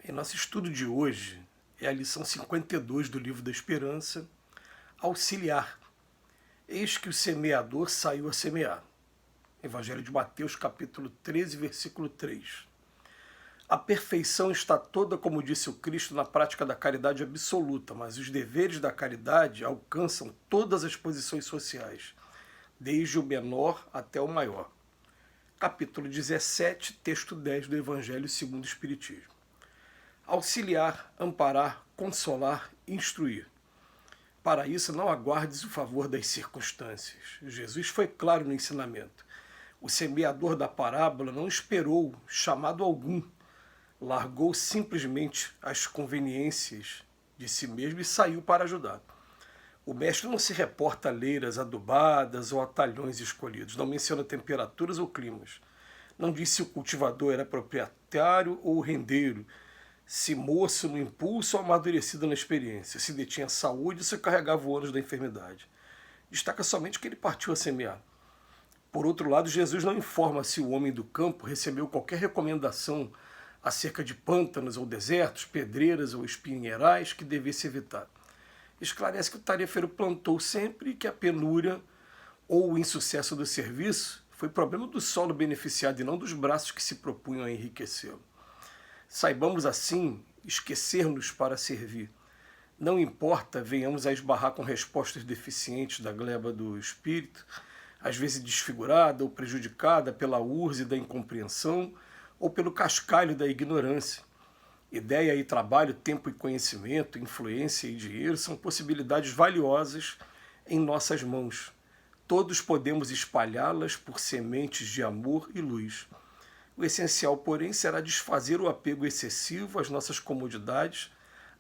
Em nosso estudo de hoje é a lição 52 do Livro da Esperança, auxiliar. Eis que o semeador saiu a semear. Evangelho de Mateus, capítulo 13, versículo 3. A perfeição está toda, como disse o Cristo, na prática da caridade absoluta, mas os deveres da caridade alcançam todas as posições sociais, desde o menor até o maior. Capítulo 17, texto 10 do Evangelho segundo o Espiritismo. Auxiliar, amparar, consolar, instruir. Para isso, não aguardes o favor das circunstâncias. Jesus foi claro no ensinamento. O semeador da parábola não esperou chamado algum, largou simplesmente as conveniências de si mesmo e saiu para ajudar. O mestre não se reporta a leiras adubadas ou a talhões escolhidos, não menciona temperaturas ou climas. Não diz se o cultivador era proprietário ou rendeiro, se moço no impulso ou amadurecido na experiência, se detinha saúde ou se carregava o ônus da enfermidade. Destaca somente que ele partiu a semear. Por outro lado, Jesus não informa se o homem do campo recebeu qualquer recomendação acerca de pântanos ou desertos, pedreiras ou espinheirais que devesse evitar. Esclarece que o tarefeiro plantou sempre e que a penúria ou o insucesso do serviço foi problema do solo beneficiado e não dos braços que se propunham a enriquecê-lo. Saibamos assim esquecer-nos para servir. Não importa venhamos a esbarrar com respostas deficientes da gleba do espírito, às vezes desfigurada ou prejudicada pela urze da incompreensão ou pelo cascalho da ignorância. Ideia e trabalho, tempo e conhecimento, influência e dinheiro são possibilidades valiosas em nossas mãos. Todos podemos espalhá-las por sementes de amor e luz. O essencial, porém, será desfazer o apego excessivo às nossas comodidades,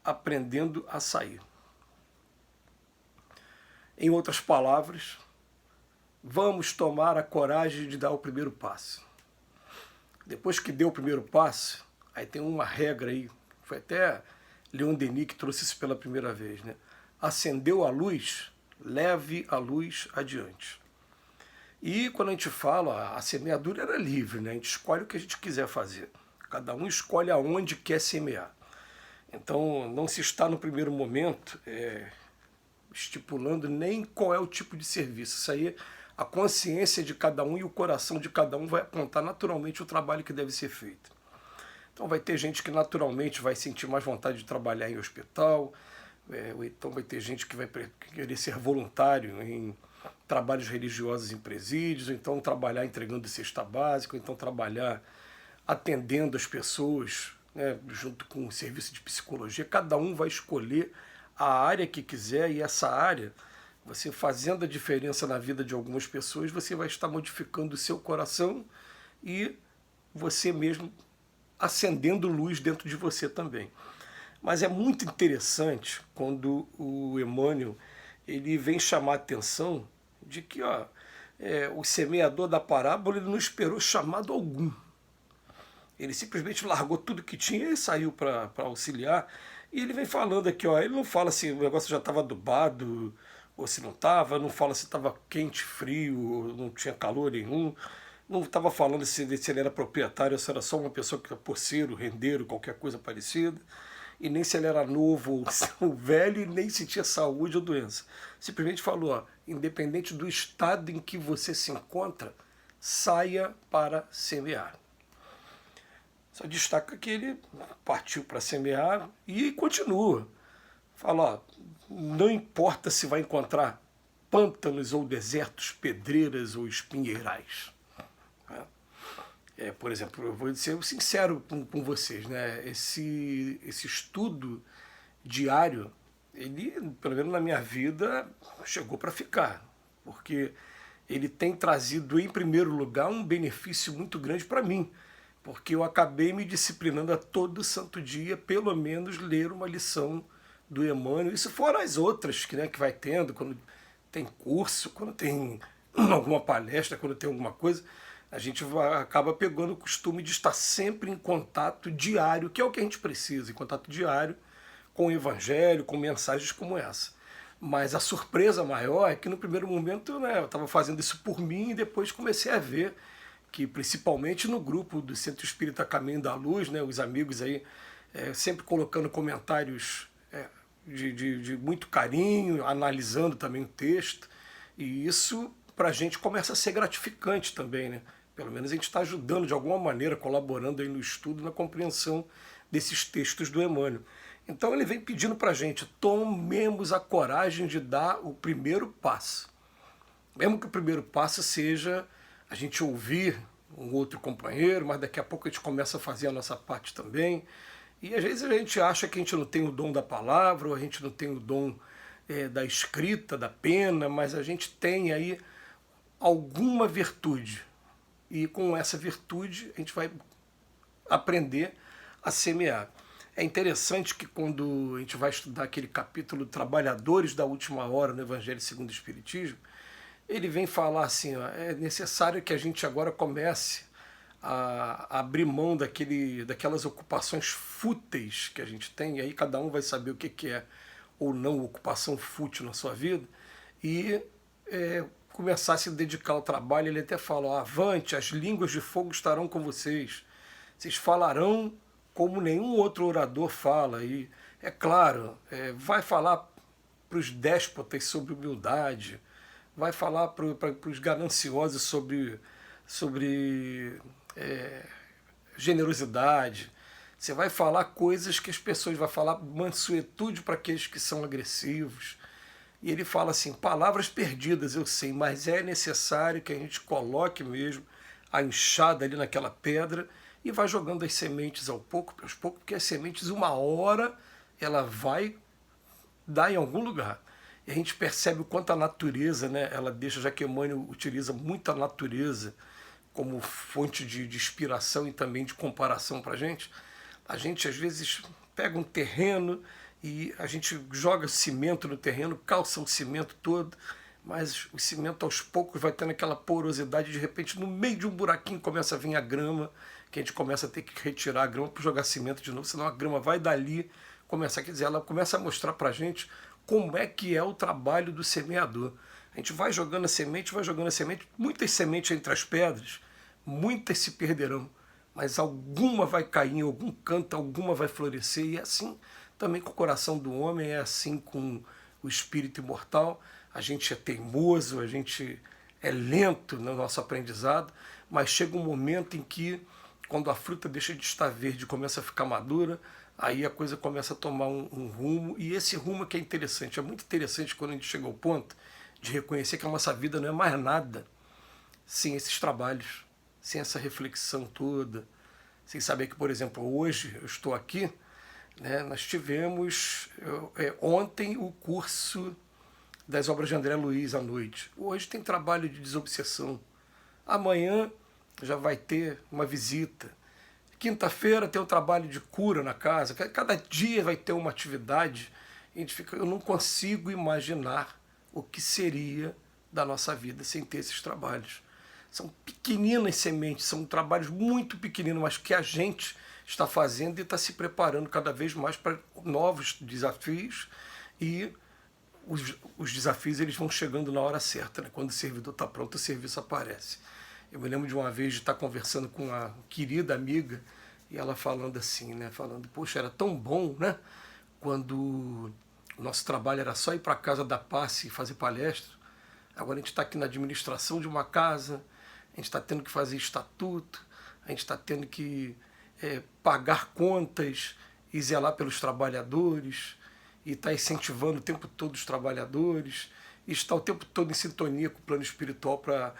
aprendendo a sair. Em outras palavras, vamos tomar a coragem de dar o primeiro passo. Depois que deu o primeiro passo, aí tem uma regra aí, foi até Leon Denis que trouxe isso pela primeira vez, né? Acendeu a luz, leve a luz adiante. E quando a gente fala, a semeadura era livre, né? A gente escolhe o que a gente quiser fazer. Cada um escolhe aonde quer semear. Então não se está no primeiro momento estipulando nem qual é o tipo de serviço. Isso aí, a consciência de cada um e o coração de cada um vai apontar naturalmente o trabalho que deve ser feito. Então vai ter gente que naturalmente vai sentir mais vontade de trabalhar em hospital, ou então vai ter gente que vai querer ser voluntário em trabalhos religiosos em presídios, ou então trabalhar entregando cesta básica, ou então trabalhar atendendo as pessoas, né, junto com o serviço de psicologia. Cada um vai escolher a área que quiser e essa área, você fazendo a diferença na vida de algumas pessoas, você vai estar modificando o seu coração e você mesmo acendendo luz dentro de você também. Mas é muito interessante quando o Emmanuel ele vem chamar a atenção de que o semeador da parábola ele não esperou chamado algum. Ele simplesmente largou tudo que tinha e saiu para auxiliar. E ele vem falando aqui, ele não fala se o negócio já estava adubado ou se não estava, não fala se estava quente, frio, não tinha calor nenhum. Não estava falando se ele era proprietário ou se era só uma pessoa que era poceiro, rendeiro, qualquer coisa parecida. E nem se ele era novo ou velho e nem se tinha saúde ou doença. Simplesmente falou, independente do estado em que você se encontra, saia para semear. Só destaca que ele partiu para semear e continua. Fala, não importa se vai encontrar pântanos ou desertos, pedreiras ou espinheirais. Por exemplo, eu vou ser sincero com vocês, né? Esse estudo diário, ele, pelo menos na minha vida, chegou para ficar, porque ele tem trazido, em primeiro lugar, um benefício muito grande para mim, porque eu acabei me disciplinando a todo santo dia, pelo menos, ler uma lição do Emmanuel, isso fora as outras que vai tendo, quando tem curso, quando tem alguma palestra, quando tem alguma coisa, a gente acaba pegando o costume de estar sempre em contato diário, que é o que a gente precisa, em contato diário com o Evangelho, com mensagens como essa. Mas a surpresa maior é que no primeiro momento eu estava fazendo isso por mim e depois comecei a ver que principalmente no grupo do Centro Espírita Caminho da Luz, os amigos aí sempre colocando comentários de muito carinho, analisando também o texto, e isso para a gente começa a ser gratificante também, né? Pelo menos a gente está ajudando de alguma maneira, colaborando aí no estudo, na compreensão desses textos do Emmanuel. Então ele vem pedindo para a gente, tomemos a coragem de dar o primeiro passo. Mesmo que o primeiro passo seja a gente ouvir um outro companheiro, mas daqui a pouco a gente começa a fazer a nossa parte também. E às vezes a gente acha que a gente não tem o dom da palavra, ou a gente não tem o dom da escrita, da pena, mas a gente tem aí alguma virtude. E com essa virtude a gente vai aprender a semear. É interessante que quando a gente vai estudar aquele capítulo Trabalhadores da Última Hora no Evangelho segundo o Espiritismo, ele vem falar assim, ó, é necessário que a gente agora comece a abrir mão daquelas ocupações fúteis que a gente tem, e aí cada um vai saber o que é ou não ocupação fútil na sua vida, e começar a se dedicar ao trabalho. Ele até fala, ó, avante, as línguas de fogo estarão com vocês falarão como nenhum outro orador fala, e é claro, vai falar para os déspotas sobre humildade, vai falar para os gananciosos sobre generosidade, você vai falar coisas que as pessoas vão falar, mansuetude para aqueles que são agressivos. E ele fala assim, palavras perdidas, eu sei, mas é necessário que a gente coloque mesmo a enxada ali naquela pedra e vai jogando as sementes aos poucos, porque as sementes, uma hora, ela vai dar em algum lugar. E a gente percebe o quanto a natureza, né, ela deixa, já que Emmanuel utiliza muito a natureza como fonte de inspiração e também de comparação para a gente às vezes pega um terreno e a gente joga cimento no terreno, calça o cimento todo, mas o cimento aos poucos vai tendo aquela porosidade, de repente no meio de um buraquinho começa a vir a grama, que a gente começa a ter que retirar a grama para jogar cimento de novo, senão a grama vai dali, quer dizer, ela começa a mostrar para a gente como é que é o trabalho do semeador. A gente vai jogando a semente, muitas sementes entre as pedras, muitas se perderão, mas alguma vai cair em algum canto, alguma vai florescer, e é assim também com o coração do homem, é assim com o espírito imortal. A gente é teimoso, a gente é lento no nosso aprendizado, mas chega um momento em que, quando a fruta deixa de estar verde e começa a ficar madura, aí a coisa começa a tomar um rumo, e esse rumo que é interessante. É muito interessante quando a gente chega ao ponto de reconhecer que a nossa vida não é mais nada sem esses trabalhos, sem essa reflexão toda, sem saber que, por exemplo, hoje eu estou aqui, né, nós tivemos ontem o curso das obras de André Luiz à noite. Hoje tem trabalho de desobsessão. Amanhã já vai ter uma visita. Quinta-feira tem o trabalho de cura na casa. Cada dia vai ter uma atividade. Eu não consigo imaginar o que seria da nossa vida sem ter esses trabalhos. São pequeninas sementes, são trabalhos muito pequeninos, mas que a gente está fazendo e está se preparando cada vez mais para novos desafios, e os desafios eles vão chegando na hora certa, né? Quando o servidor está pronto, o serviço aparece. Eu me lembro de uma vez de estar conversando com uma querida amiga, e ela falando assim, né? Falando, poxa, era tão bom, né? Quando o nosso trabalho era só ir para a casa da passe e fazer palestra. Agora a gente está aqui na administração de uma casa, a gente está tendo que fazer estatuto, a gente está tendo que pagar contas e zelar pelos trabalhadores, e está incentivando o tempo todo os trabalhadores, e está o tempo todo em sintonia com o plano espiritual para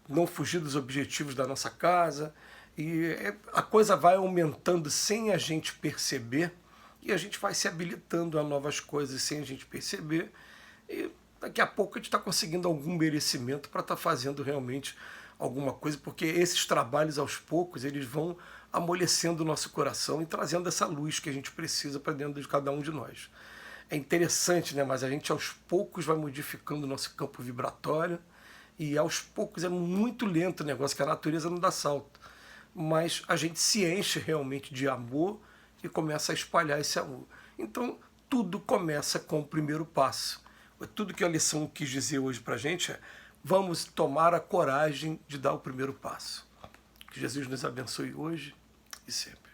não fugir dos objetivos da nossa casa. E a coisa vai aumentando sem a gente perceber, e a gente vai se habilitando a novas coisas sem a gente perceber, e daqui a pouco a gente está conseguindo algum merecimento para estar fazendo realmente alguma coisa, porque esses trabalhos aos poucos eles vão amolecendo o nosso coração e trazendo essa luz que a gente precisa para dentro de cada um de nós. É interessante, né? Mas a gente aos poucos vai modificando o nosso campo vibratório, e aos poucos é muito lento o negócio, que a natureza não dá salto. Mas a gente se enche realmente de amor e começa a espalhar esse amor. Então tudo começa com o primeiro passo. Tudo que a lição quis dizer hoje para a gente é: vamos tomar a coragem de dar o primeiro passo. Que Jesus nos abençoe hoje e sempre.